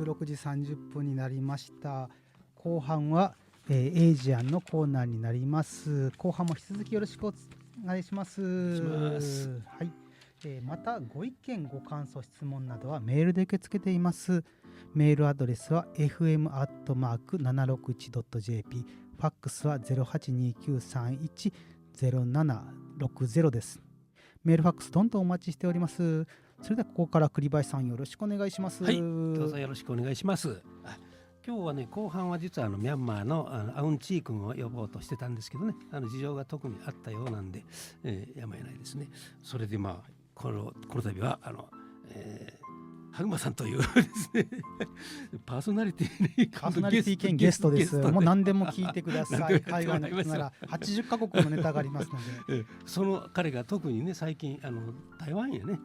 16時30分になりました。後半は、エイジアンのコーナーになります。後半も引き続きよろしくお願いします。はい。またご意見ご感想質問などはメールで受け付けています。メールアドレスは fm@761.jp、 ファックスは 0829310760 です。メールファックスどんどんお待ちしております。それではここから栗林さんよろしくお願いします。はい、どうぞよろしくお願いします。今日はね、後半は実はミャンマーのアウンチー君を呼ぼうとしてたんですけどね、事情が特にあったようなんで、やむを得ないですね。それでこの度はハグマさんというですねパーソナリティ兼ゲストです。もう何でも聞いてください。海外の人なら80カ国のネタがありますのでその彼が特にね、最近台湾へね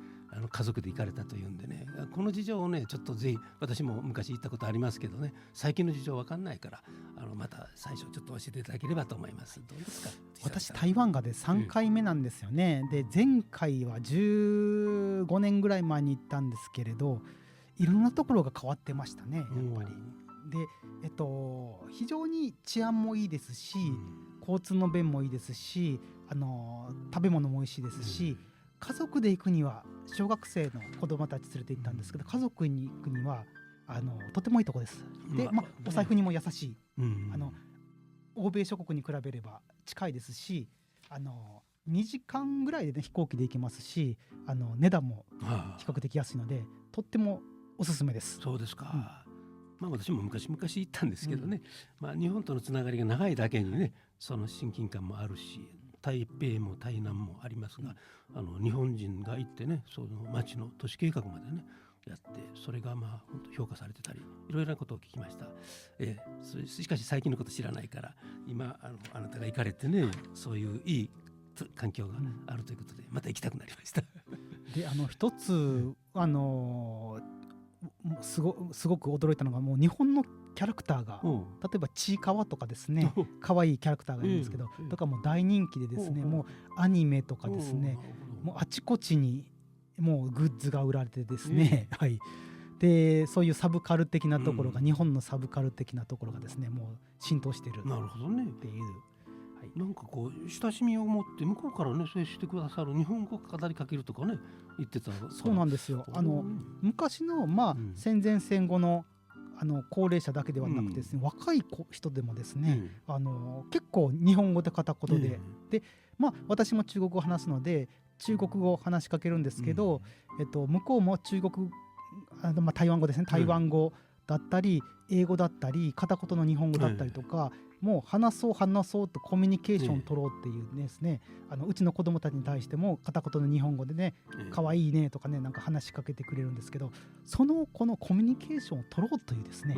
家族で行かれたというんでね、この事情をねちょっとぜひ、私も昔行ったことありますけどね、最近の事情わかんないからまた最初ちょっと教えていただければと思います。どうですか？私台湾がで3回目なんですよね。で前回は15年ぐらい前に行ったんですけれど、いろんなところが変わってましたね、やっぱり。で、非常に治安もいいですし、交通の便もいいですし、食べ物も美味しいですし、家族で行くには小学生の子供たち連れて行ったんですけど、家族に行くにはとてもいいとこです。で、お財布にも優しい、欧米諸国に比べれば近いですし、2時間ぐらいで、ね、飛行機で行けますし、値段も比較的安いので、とってもおすすめです。そうですか。私も昔行ったんですけどね、日本とのつながりが長いだけにね、その親近感もあるし、台北も台南もありますが、日本人が行ってね、その町の都市計画までねやって、それが本当評価されてたり、いろいろなことを聞きました。しかし最近のこと知らないから、今あなたが行かれてね、そういういい環境があるということで、また行きたくなりました。で一つすごく驚いたのが、もう日本のキャラクターが、例えばちいかわとかですね、可愛いキャラクターがいるんですけど、とかもう大人気でですね、もうアニメとかですね、もうあちこちにもうグッズが売られてですね、はい。でそういうサブカル的なところが、日本のサブカル的なところがですね、もう浸透してるっていう。なるほどね。なんかこう親しみを持って向こうからね接してくださる、日本語語りかけるとかね言ってた。そうなんですよ。昔の戦前戦後の高齢者だけではなくてですね、若い人でもですね、結構日本語で片言で、で私も中国語を話すので中国語を話しかけるんですけど、向こうも中国台湾語ですね、台湾語だったり英語だったり片言の日本語だったりとか、もう話そうとコミュニケーションを取ろうっていうですね、うちの子供たちに対しても片言の日本語でね、可愛いねとかね、なんか話しかけてくれるんですけど、このコミュニケーションを取ろうというですね、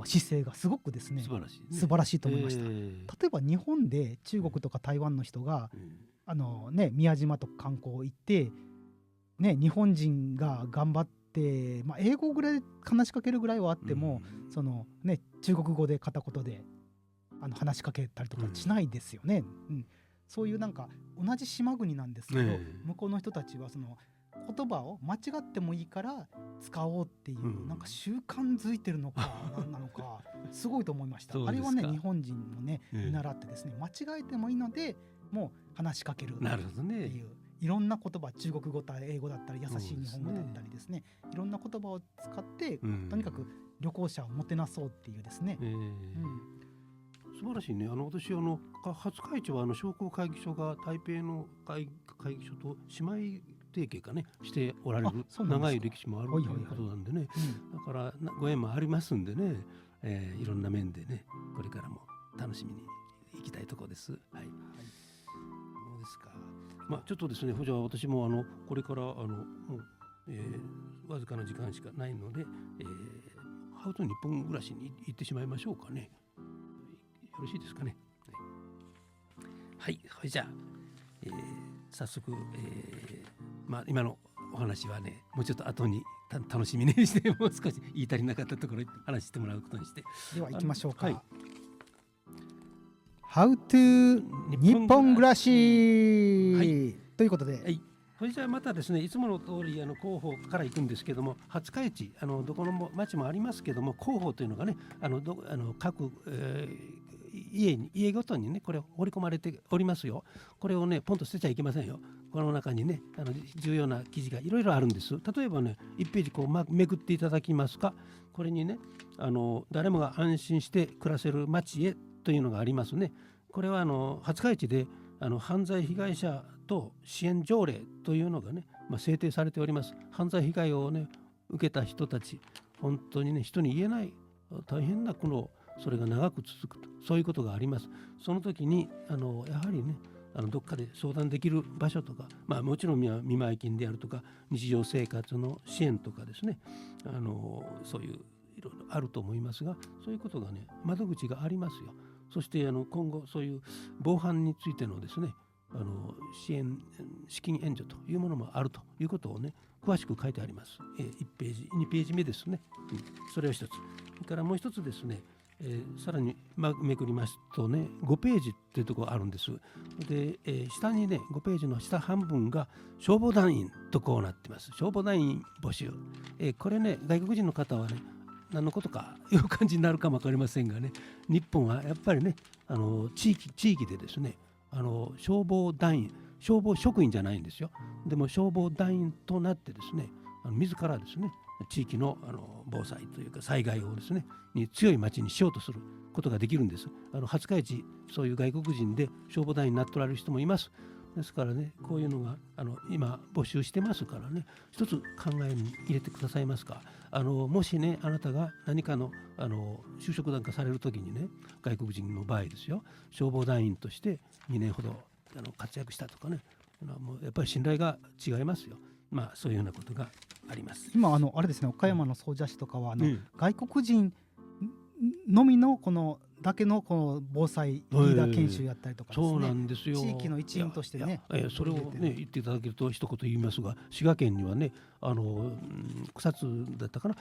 姿勢がすごくですね、素晴らしいと思いました。例えば日本で中国とか台湾の人が宮島とか観光行ってね、日本人が頑張って、英語ぐらい話しかけるぐらいはあっても、中国語で片言で話しかけたりとかしないですよね。そういうなんか同じ島国なんですけど、向こうの人たちはその言葉を間違ってもいいから使おうっていう、なんか習慣づいてるのか何なのかすごいと思いました。あれはね、日本人もね見習ってですね、間違えてもいいのでもう話しかけるっていう。いろんな言葉、中国語と英語だったり優しい日本語だったりですね、いろんな言葉を使って、とにかく旅行者をもてなそうっていうですね、素晴らしいね。私初会長は商工会議所が台北の会議所と姉妹提携かねしておられる長い歴史もあるということなんでね、だからご縁もありますんでね、いろんな面でねこれからも楽しみに行きたいところです。はい、そうですか。ちょっとですね、じゃあ私もこれからもう、わずかな時間しかないので、ハウと日本暮らしに行ってしまいましょうかね。よろしいですかね。はい、じゃあ、早速、今のお話はね、もうちょっと後に楽しみにしてもう少し言い足りなかったところに話してもらうことにして、では行きましょうか。How to 日本暮らし、ということで、それじゃあまたですね、いつもの通り広報から行くんですけども、廿日市どこの町もありますけども、広報というのがね各、家ごとにねこれ織り込まれておりますよ。これをねポンと捨てちゃいけませんよ。この中にね重要な記事がいろいろあるんです。例えばね1ページこうめくっていただきますか。これにね誰もが安心して暮らせる町へというのがありますね。これは廿日市で犯罪被害者等支援条例というのがね、制定されております。犯罪被害をね受けた人たち、本当にね人に言えない大変な苦労、それが長く続くと、そういうことがあります。その時にやはりねどっかで相談できる場所とか、もちろん見舞金であるとか日常生活の支援とかですね、そういういろいろあると思いますが、そういうことがね窓口がありますよ。そして今後そういう防犯についてのですね支援資金援助というものもあるということをね詳しく書いてあります。1ページ2ページ目ですね、それを一つ。それからもう一つですね、さらにめくりますとね5ページっていうところがあるんです。で、下にね5ページの下半分が消防団員とこうなってます。消防団員募集、これね外国人の方はね何のことかいう感じになるかも分かりませんがね、日本はやっぱりね地域でですね消防団員、消防職員じゃないんですよ。でも消防団員となってですね自らですね地域の防災というか災害をですねに強い町にしようとすることができるんです。廿日市そういう外国人で消防団員になっておられる人もいます。ですからねこういうのが今募集してますからね、一つ考えに入れてくださいますか。もしねあなたが何かの就職なんかされるときにね、外国人の場合ですよ、消防団員として2年ほど活躍したとかね、もうやっぱり信頼が違いますよ。そういうようなことがあります。今あれですね、岡山の総社市とかは外国人のみのだけの防災リーダー研修やったりとかですね、そうなんですよ。地域の一員としてね、それをね言っていただけると一言言いますが、滋賀県にはね草津だったかな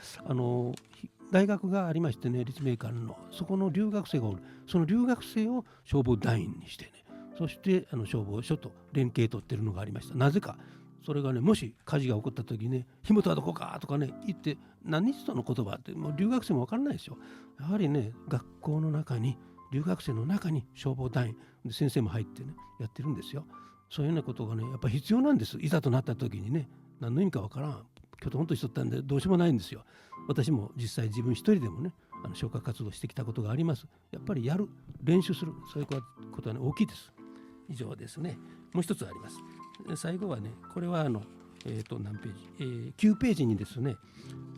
大学がありましてね、立命館のそこの留学生がおる。その留学生を消防団員にしてね、そして消防署と連携取ってるのがありました。なぜかそれがね、もし火事が起こった時ね、火元はどこかとかね言って何日との言葉ってもう留学生も分からないですよ。やはりね学校の中に留学生の中に消防団員で先生も入ってねやってるんですよ。そういうようなことがねやっぱり必要なんです。いざとなった時にね、何の意味か分からんきょとんとしとったんでどうしようもないんですよ。私も実際自分一人でもね消火活動してきたことがあります。やっぱりやる、練習する、そういうことは、ね、大きいです。以上ですね。もう一つあります。最後はね、これは何ページ、9ページにですね、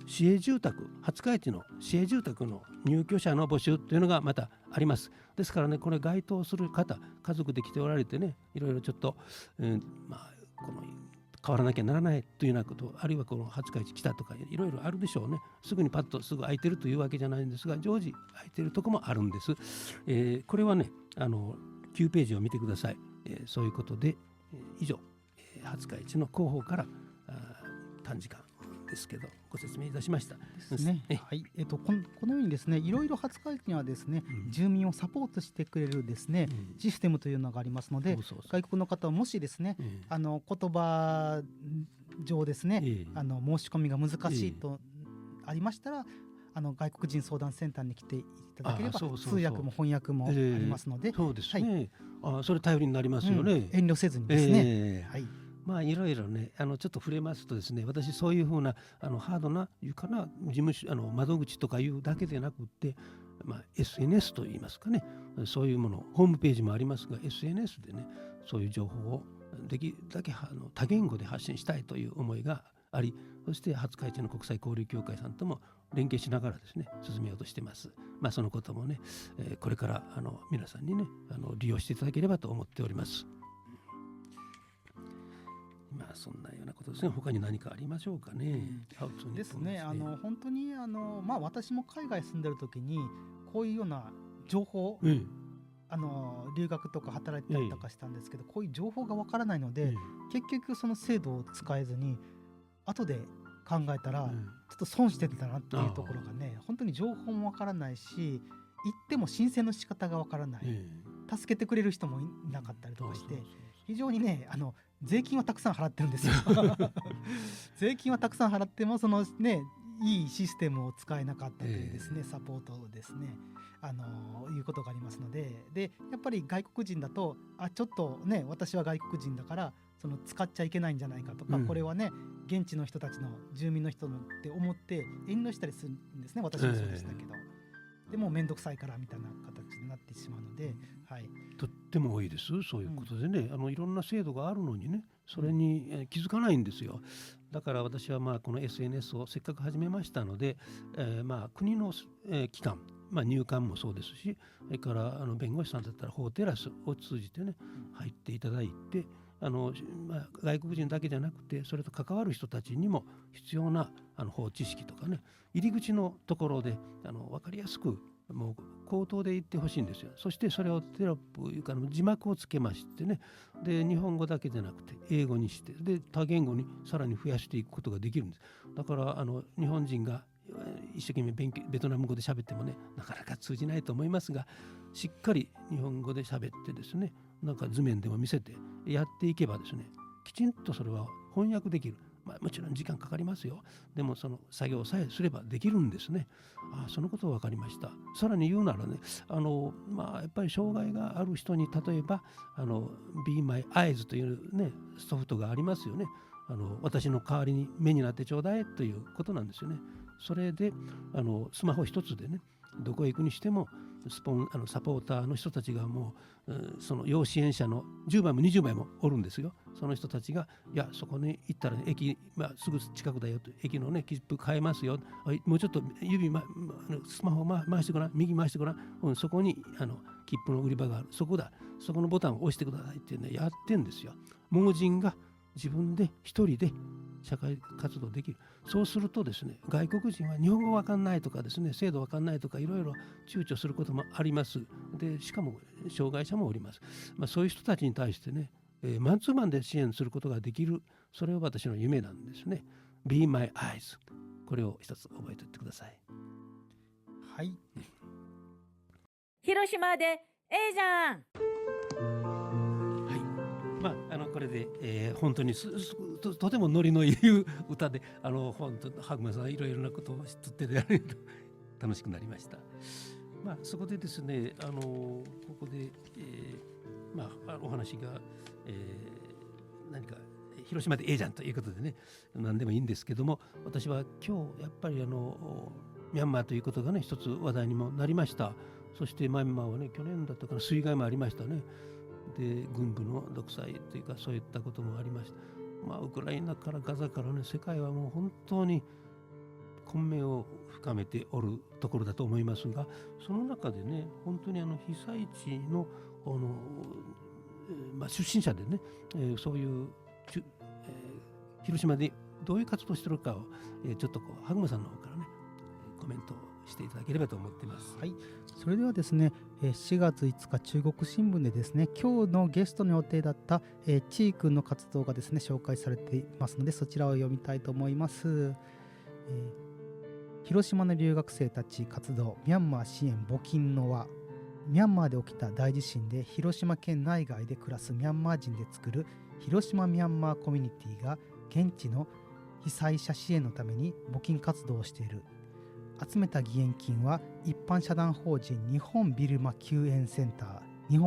市営住宅、廿日市の市営住宅の入居者の募集というのがまたあります。ですからね、これ該当する方、家族で来ておられてね、いろいろちょっと、この変わらなきゃならないというようなこと、あるいはこの廿日市来たとかいろいろあるでしょうね。すぐにパッとすぐ空いてるというわけじゃないんですが、常時空いてるとこもあるんです。これはね9ページを見てください。そういうことで、以上廿日市の広報から短時間ですけどご説明いたしましたですね。はい、このようにですね、いろいろ廿日市にはですね、住民をサポートしてくれるですね、システムというのがありますので、外国の方はもしですね、言葉上ですね、申し込みが難しいとありましたら、外国人相談センターに来ていただければ通訳も翻訳もありますので、そうですね、それ頼りになりますよね。遠慮せずにですね。はい、いろいろねちょっと触れますとですね、私そういうふうなハードないうかな事務所窓口とかいうだけでなくって、SNS といいますかね、そういうものホームページもありますが SNS でねそういう情報をできるだけ多言語で発信したいという思いがあり、そして廿日市の国際交流協会さんとも連携しながらですね進めようとしています。そのこともね、これから皆さんにね利用していただければと思っております。そんなようなことですね。他に何かありましょうかね。ですね。本当に私も海外住んでる時にこういうような情報、留学とか働いたりとかしたんですけど、こういう情報がわからないので、結局その制度を使えずに後で考えたらちょっと損してたなっていうところがね、本当に情報もわからないし、行っても申請の仕方がわからない、助けてくれる人もいなかったりとかして、非常にね税金はたくさん払ってるんですよ税金はたくさん払ってもそのねいいシステムを使えなかったというですね、サポートをですねいうことがありますので、やっぱり外国人だとちょっとね私は外国人だからその使っちゃいけないんじゃないかとか、これはね現地の人たちの住民の人のって思って遠慮したりするんですね。私もそうでしたけど、でも面倒くさいからみたいな形になってしまうので、はい、とっても多いです。そういうことでね、いろんな制度があるのにねそれに気づかないんですよ。だから私はこの SNS をせっかく始めましたので、国の、機関、入管もそうですし、それから弁護士さんだったら法テラスを通じてね入っていただいて、外国人だけじゃなくてそれと関わる人たちにも必要な法知識とかね、入り口のところで分かりやすくもう口頭で言ってほしいんですよ。そしてそれをテロップいうか字幕をつけましてね、で日本語だけじゃなくて英語にしてで多言語にさらに増やしていくことができるんです。だから日本人が一生懸命ベトナム語で喋ってもねなかなか通じないと思いますが、しっかり日本語で喋ってですね、なんか図面でも見せてやっていけばですね、きちんとそれは翻訳できる。もちろん時間かかりますよ。でもその作業さえすればできるんですね。そのことは分かりました。さらに言うならね、やっぱり障害がある人に例えばBe My Eyes というねソフトがありますよね。私の代わりに目になってちょうだいということなんですよね。それでスマホ一つでねどこへ行くにしてもサポーターの人たちがもうその要支援者の10倍も20倍もおるんですよ。その人たちがいやそこに行ったら、ね、駅、すぐ近くだよと、駅のね切符買えますよ、もうちょっと指、スマホ回してごらん、右回してごらん、そこに切符の売り場がある、そこのボタンを押してくださいってねやってんですよ。盲人が自分で一人で社会活動できる。そうするとですね、外国人は日本語わかんないとかですね、制度わかんないとかいろいろ躊躇することもあります。でしかも障害者もおります。そういう人たちに対してね、マンツーマンで支援することができる、それは私の夢なんですね。Be My Eyes、 これを一つ覚えておいてください。はい。広島でじゃん。これで、本当に とてもノリのいい歌で本当ハグマさんいろいろなことを知ってて楽しくなりました。そこでですねここで、お話が、何か広島でじゃんということでね何でもいいんですけども、私は今日やっぱりミャンマーということがね一つ話題にもなりました。そしてミャンマーはね去年だったかな水害もありましたね。で軍部の独裁というかそういったこともありました。ウクライナからガザからね世界はもう本当に混迷を深めておるところだと思いますが、その中でね本当に被災地の出身者でね、そういう、広島でどういう活動をしているかを、ちょっとハグマさんの方からねコメントしていただければと思っています。はい、それではですね4月5日中国新聞でですね今日のゲストの予定だったちーくんの活動がですね紹介されていますので、そちらを読みたいと思います。広島の留学生たち活動、ミャンマー支援募金の輪。ミャンマーで起きた大地震で広島県内外で暮らすミャンマー人で作る広島ミャンマーコミュニティが現地の被災者支援のために募金活動をしている。集めた義援金は一般社団法人日本ビルマ救援センターに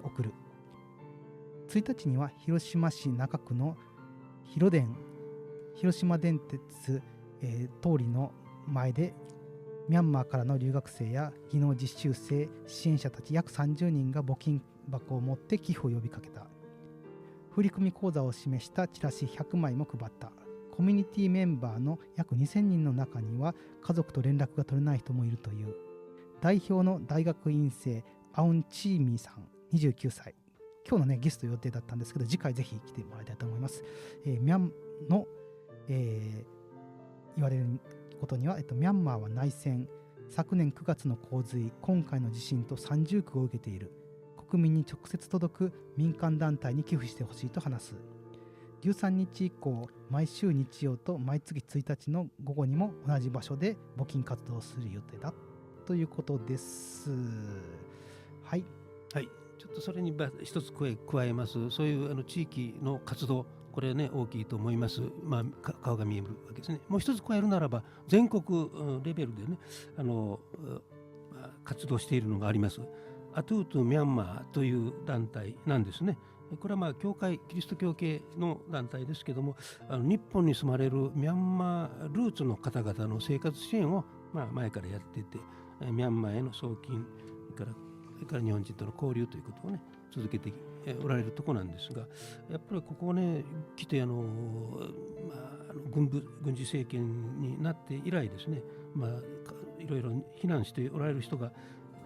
送る。1日には広島市中区の広島電鉄、通りの前でミャンマーからの留学生や技能実習生支援者たち約30人が募金箱を持って寄付を呼びかけた。振込口座を示したチラシ100枚も配った。コミュニティメンバーの約2000人の中には家族と連絡が取れない人もいるという。代表の大学院生アウンチーミーさん29歳。今日のねゲスト予定だったんですけど、次回ぜひ来てもらいたいと思います。ミャンの、言われることには、ミャンマーは内戦、昨年9月の洪水、今回の地震と三重苦を受けている。国民に直接届く民間団体に寄付してほしいと話す。13日以降、毎週日曜と毎月1日の午後にも同じ場所で募金活動をする予定だということです。はい。はい。ちょっとそれに一つ加えます。そういう地域の活動、これね大きいと思います。顔が見えるわけですね。もう一つ加えるならば、全国レベルでね活動しているのがあります。アトゥートゥミャンマーという団体なんですね。これはキリスト教系の団体ですけども、日本に住まれるミャンマールーツの方々の生活支援を前からやっていて、ミャンマーへの送金、それから日本人との交流ということをね続けておられるところなんですが、やっぱりここね来て軍事政権になって以来ですね、いろいろ避難しておられる人が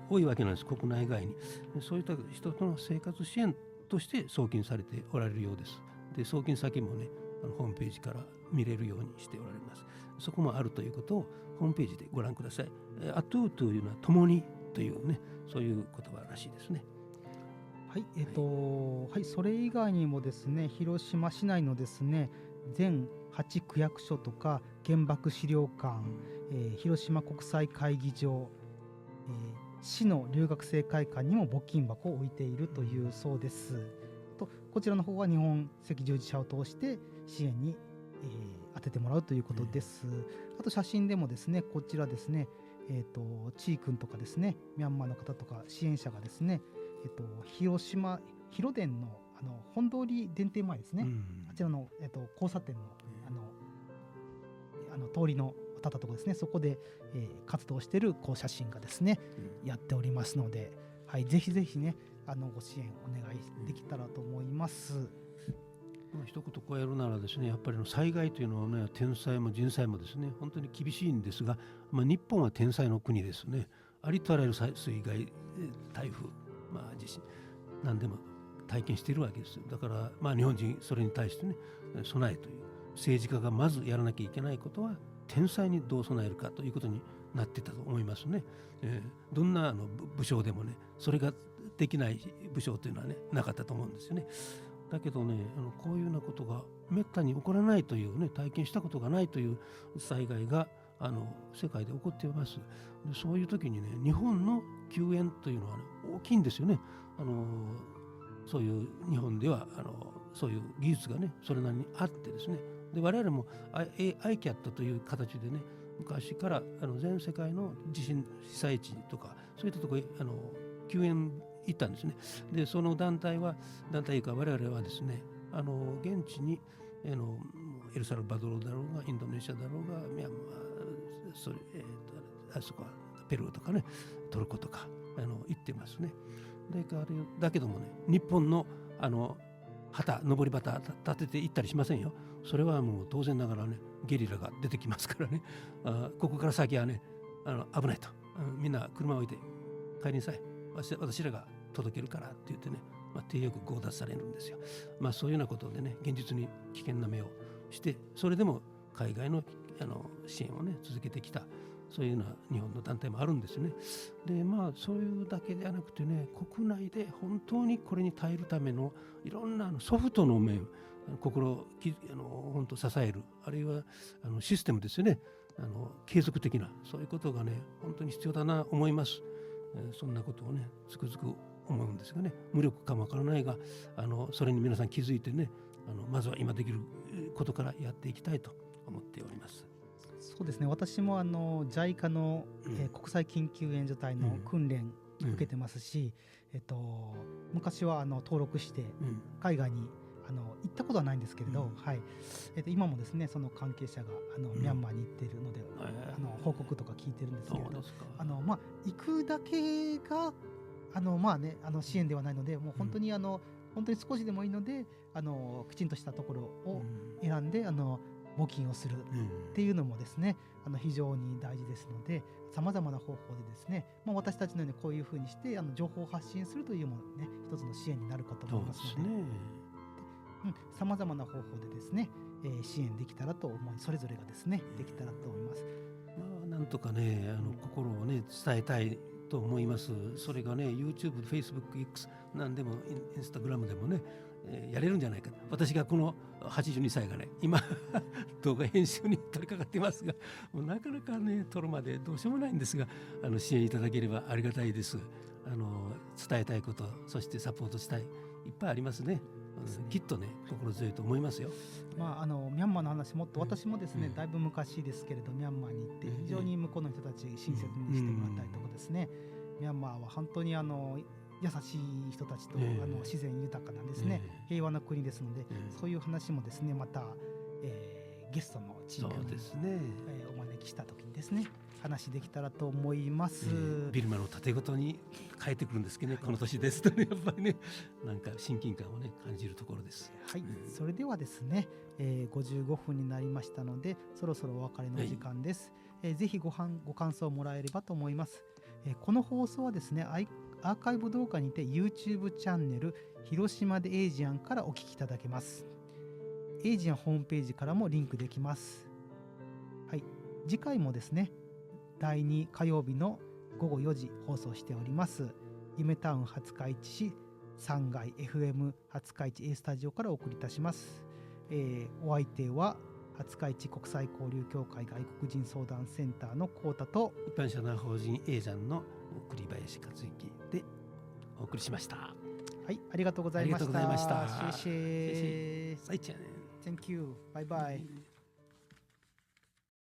多いわけなんです、国内外に。そういった人との生活支援として送金されておられるようです。で、送金先もねホームページから見れるようにしておられます。そこもあるということをホームページでご覧ください。アトゥーというのは共にというね、そういう言葉らしいですね。はい、はい、それ以外にもですね、広島市内のですね、全8区役所とか原爆資料館、広島国際会議場、市の留学生会館にも募金箱を置いているというそうです。こちらの方は日本赤十字社を通して支援に、当ててもらうということです。あと写真でもですね、こちらですね、ちーくんとかですね、ミャンマーの方とか支援者がですね、広島広電の本通り電停前ですね、あちらの、交差点の通りの立ったところですね、そこで、活動している写真がですね、やっておりますので、はい、ぜひぜひねご支援お願いできたらと思います。一言加えるならですね、やっぱり災害というのはね、天災も人災もですね本当に厳しいんですが、日本は天災の国ですね。ありとあらゆる水害、台風、地震何でも体験しているわけです。だから日本人それに対してね備えという政治家がまずやらなきゃいけないことは天災にどう備えるかということになってたと思いますね。どんな武将でもねそれができない武将というのはねなかったと思うんですよね。だけどねこういうようなことがめったに起こらないというね、体験したことがないという災害が世界で起こっています。でそういう時にね日本の救援というのは、ね、大きいんですよね。そういう日本ではそういう技術がねそれなりにあってですね、で我々も ICAT という形でね昔から全世界の地震被災地とかそういったところ救援行ったんですね。でその団体か我々はですね現地にエルサルバドルだろうがインドネシアだろうがミャンマーあそこはペルーとかねトルコとか行ってますね。だけどもね日本の上り旗立てて行ったりしませんよ。それはもう当然ながらねゲリラが出てきますからね、ここから先はね危ないと、みんな車を置いて帰りなさい、私らが届けるからって言ってね、手よく強奪されるんですよ。そういうようなことでね現実に危険な目をしてそれでも海外の支援をね続けてきたそういうような日本の団体もあるんですね。でそういうだけではなくてね国内で本当にこれに耐えるためのいろんなソフトの面本当支えるあるいはシステムですよね、継続的なそういうことがね本当に必要だな思います。そんなことをねつくづく思うんですがね、無力かもわからないがそれに皆さん気づいてねまずは今できることからやっていきたいと思っております。そうですね、私もJICA の、国際緊急援助隊の訓練受けてますし、昔は登録して海外に行ったことはないんですけれど、はい、今もですねその関係者がミャンマーに行っているので、報告とか聞いてるんですけれど、行くだけが支援ではないので、もう本当に本当に少しでもいいのできちんとしたところを選んで募金をするっていうのもですね非常に大事ですので、さまざまな方法でですね、私たちのようにこういうふうにして情報を発信するというのもね一つの支援になるかと思いますので、さまざまな方法でですね、支援できたらと思い、それぞれがですねできたらと思います。なんとかね心をね伝えたいと思います。それがね YouTube、Facebook、X 何でもインスタグラムでもねやれるんじゃないかと。私がこの82歳がね今動画編集に取り掛かっていますが、もうなかなかね撮るまでどうしようもないんですが、支援いただければありがたいです。伝えたいこと、そしてサポートしたい、いっぱいありますね。きっとね心強いと思いますよ。ミャンマーの話もっと私もですね、だいぶ昔ですけれどミャンマーに行って非常に向こうの人たち親切にしてもらったりとかですね、ミャンマーは本当に優しい人たちと、自然豊かなんですね、平和な国ですので、そういう話もですねまた、ゲストのチームに、お招きした時にですね話できたらと思います。ビルマの盾ごとに変えてくるんですけどね、この年ですとねやっぱりねなんか親近感をね感じるところです。はい、それではですね、55分になりましたのでそろそろお別れの時間です。ぜひご感想をもらえればと思います。この放送はですねアーカイブ動画にて YouTube チャンネル広島でエイジアンからお聞きいただけます。エイジアンホームページからもリンクできます。はい、次回もですね第2火曜日の午後4時放送しております。夢タウン廿日市市3階 FM 廿日市 A スタジオからお送りいたします。お相手は廿日市国際交流協会外国人相談センターのコータと一般社団法人エイジャンの栗林克之でお送りしました。はい、ありがとうございました。ありがとうございました。谢谢。再见。Thank you. Bye bye.